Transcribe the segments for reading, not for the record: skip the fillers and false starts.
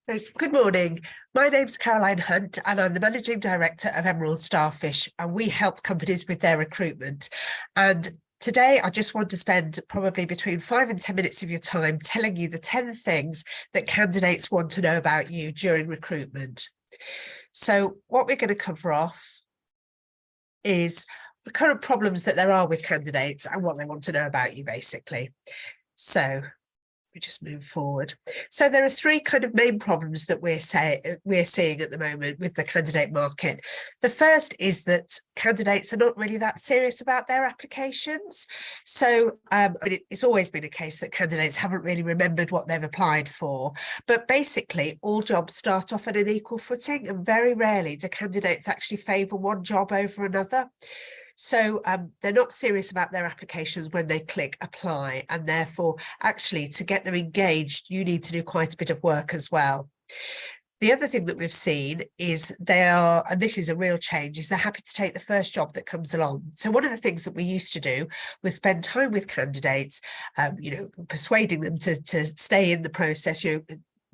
Good morning. My name's Caroline Hunt and I'm the Managing Director of Emerald Starfish, and we help companies with their recruitment. And today I just want to spend probably between 5 and 10 minutes of your time telling you the 10 things that candidates want to know about you during recruitment. So what we're going to cover off is the current problems that there are with candidates and what they want to know about you, basically. So we just move forward. So there are three kind of main problems that we're seeing at the moment with the candidate market. The first is that candidates are not really that serious about their applications. So it's always been a case that candidates haven't really remembered what they've applied for. But basically, all jobs start off at an equal footing, and very rarely do candidates actually favour one job over another. So they're not serious about their applications when they click apply, and therefore actually to get them engaged you need to do quite a bit of work as well. The other thing that we've seen is they are, and this is a real change, is they're happy to take the first job that comes along. So one of the things that we used to do was spend time with candidates, persuading them to stay in the process.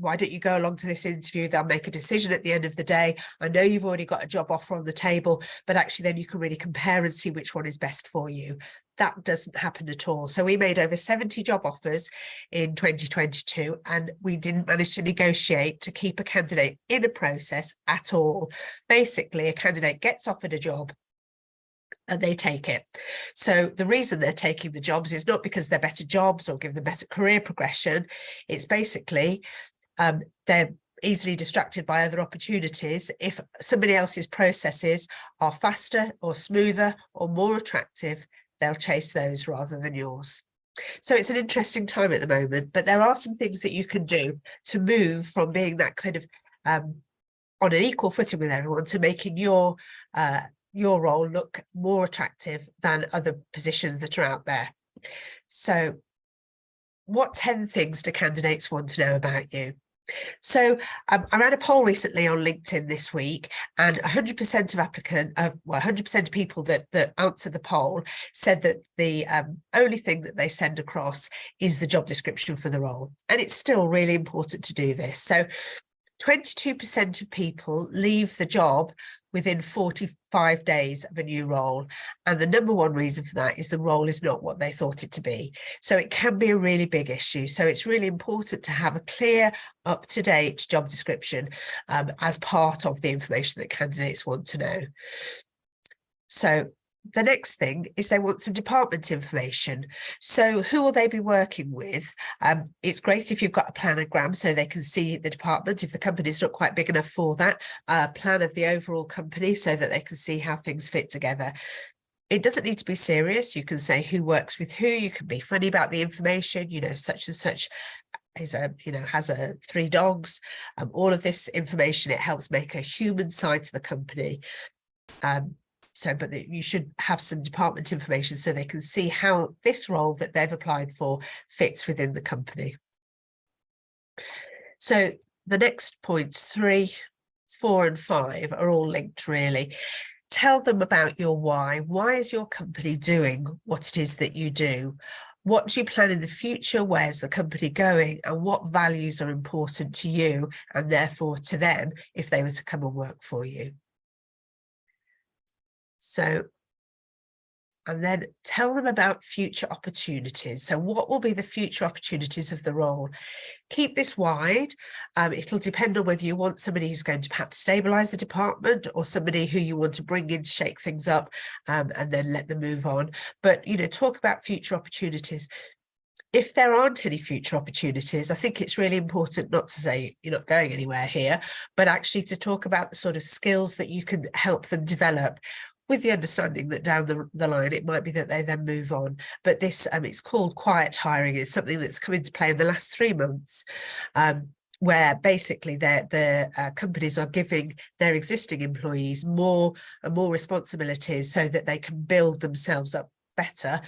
Why don't you go along to this interview? They'll make a decision at the end of the day. I know you've already got a job offer on the table, but actually then you can really compare and see which one is best for you. That doesn't happen at all. So we made over 70 job offers in 2022, and we didn't manage to negotiate to keep a candidate in a process at all. Basically, a candidate gets offered a job and they take it. So the reason they're taking the jobs is not because they're better jobs or give them better career progression. It's basically they're easily distracted by other opportunities. If somebody else's processes are faster or smoother or more attractive, they'll chase those rather than yours. So it's an interesting time at the moment, but there are some things that you can do to move from being that kind of on an equal footing with everyone to making your role look more attractive than other positions that are out there. So what 10 things do candidates want to know about you? So I ran a poll recently on LinkedIn this week, and 100% of 100% of people that answered the poll said that the only thing that they send across is the job description for the role. And it's still really important to do this. So 22% of people leave the job within 45 days of a new role. And the number one reason for that is the role is not what they thought it to be. So it can be a really big issue. So it's really important to have a clear, up-to-date job description as part of the information that candidates want to know. So the next thing is they want some department information. So who will they be working with? It's great if you've got a planogram so they can see the department. If the company's not quite big enough for that, a plan of the overall company so that they can see how things fit together. It doesn't need to be serious. You can say who works with who. You can be funny about the information, such and such is has 3 dogs. All of this information, it helps make a human side to the company. But you should have some department information so they can see how this role that they've applied for fits within the company. So the next points 3, 4, and 5 are all linked really. Tell them about your why. Why is your company doing what it is that you do? What do you plan in the future? Where's the company going? And what values are important to you and therefore to them if they were to come and work for you? So, and then tell them about future opportunities. So what will be the future opportunities of the role? Keep this wide. It'll depend on whether you want somebody who's going to perhaps stabilise the department or somebody who you want to bring in to shake things up and then let them move on. But, talk about future opportunities. If there aren't any future opportunities, I think it's really important not to say you're not going anywhere here, but actually to talk about the sort of skills that you can help them develop, with the understanding that down the line, it might be that they then move on. But this, it's called quiet hiring. It's something that's come into play in the last 3 months, where basically the companies are giving their existing employees more and more responsibilities so that they can build themselves up better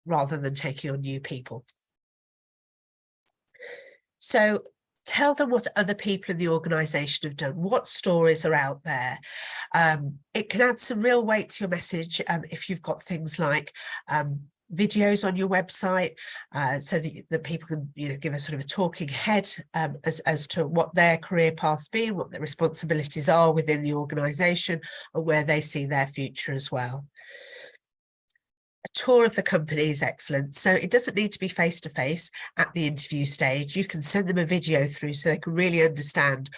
rather than taking on new people. So tell them what other people in the organisation have done, what stories are out there. It can add some real weight to your message if you've got things like videos on your website, so that people can, give a sort of a talking head as to what their career path's been, what their responsibilities are within the organisation, and where they see their future as well. A tour of the company is excellent. So it doesn't need to be face-to-face at the interview stage. You can send them a video through so they can really understand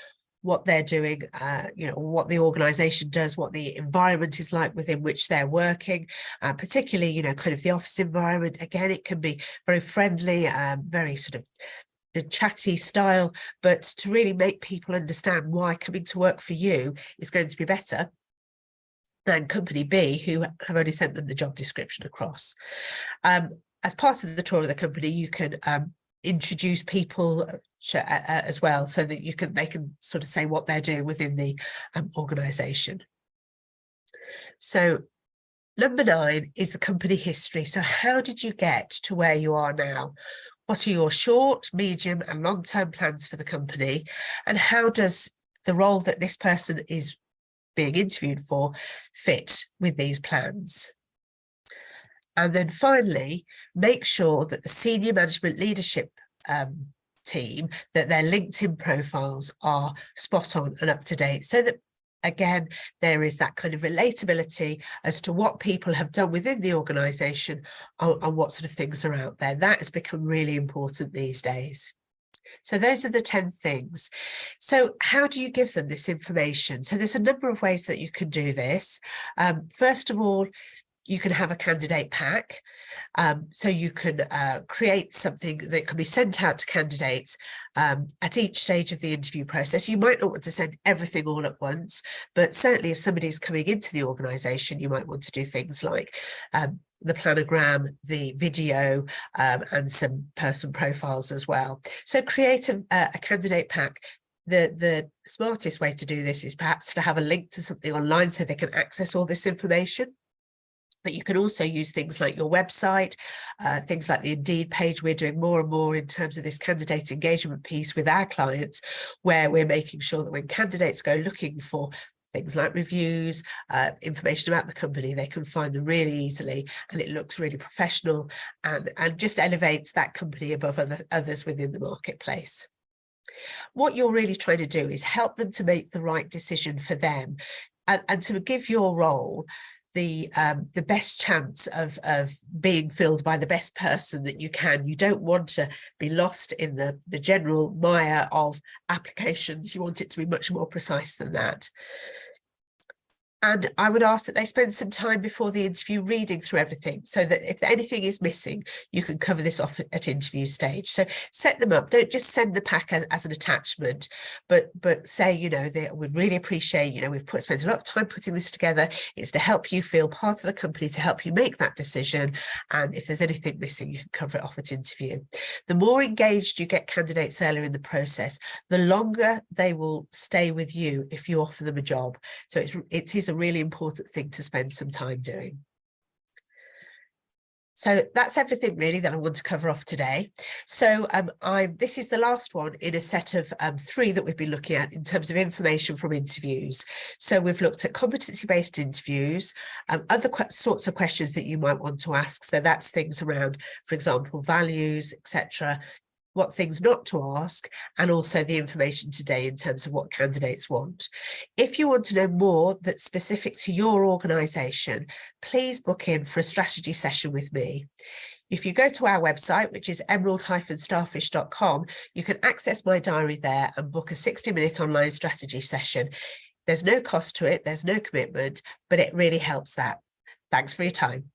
what they're doing, what the organisation does, what the environment is like within which they're working, particularly, kind of the office environment. Again, it can be very friendly, very sort of a chatty style, but to really make people understand why coming to work for you is going to be better than company B, who have only sent them the job description across. As part of the tour of the company, you can introduce people as well, so that they can sort of say what they're doing within the organisation. So number 9 is the company history. So how did you get to where you are now? What are your short, medium and long-term plans for the company? And how does the role that this person is being interviewed for fit with these plans? And then finally, make sure that the senior management leadership team, that their LinkedIn profiles are spot on and up to date, so that, again, there is that kind of relatability as to what people have done within the organisation and what sort of things are out there. That has become really important these days. So those are the 10 things. So how do you give them this information? So there's a number of ways that you can do this. First of all, you can have a candidate pack. So you can create something that can be sent out to candidates at each stage of the interview process. You might not want to send everything all at once, but certainly if somebody's coming into the organisation, you might want to do things like the planogram, the video, and some person profiles as well. So create a candidate pack. The smartest way to do this is perhaps to have a link to something online so they can access all this information. But you can also use things like your website, things like the Indeed page. We're doing more and more in terms of this candidate engagement piece with our clients, where we're making sure that when candidates go looking for things like reviews, information about the company, they can find them really easily, and it looks really professional and just elevates that company above others within the marketplace. What you're really trying to do is help them to make the right decision for them, and to give your role the best chance of being filled by the best person that you can. You don't want to be lost in the general mire of applications. You want it to be much more precise than that. And I would ask that they spend some time before the interview reading through everything, so that if anything is missing, you can cover this off at interview stage. So set them up. Don't just send the pack as an attachment, but say, we'd really appreciate, we've spent a lot of time putting this together. It's to help you feel part of the company, to help you make that decision. And if there's anything missing, you can cover it off at interview. The more engaged you get candidates earlier in the process, the longer they will stay with you if you offer them a job. So it is a really important thing to spend some time doing. So that's everything really that I want to cover off today. So this is the last one in a set of 3 that we've been looking at in terms of information from interviews. So we've looked at competency-based interviews, other sorts of questions that you might want to ask. So that's things around, for example, values, etc., what things not to ask, and also the information today in terms of what candidates want. If you want to know more that's specific to your organisation, please book in for a strategy session with me. If you go to our website, which is emerald-starfish.com, you can access my diary there and book a 60-minute online strategy session. There's no cost to it, there's no commitment, but it really helps that. Thanks for your time.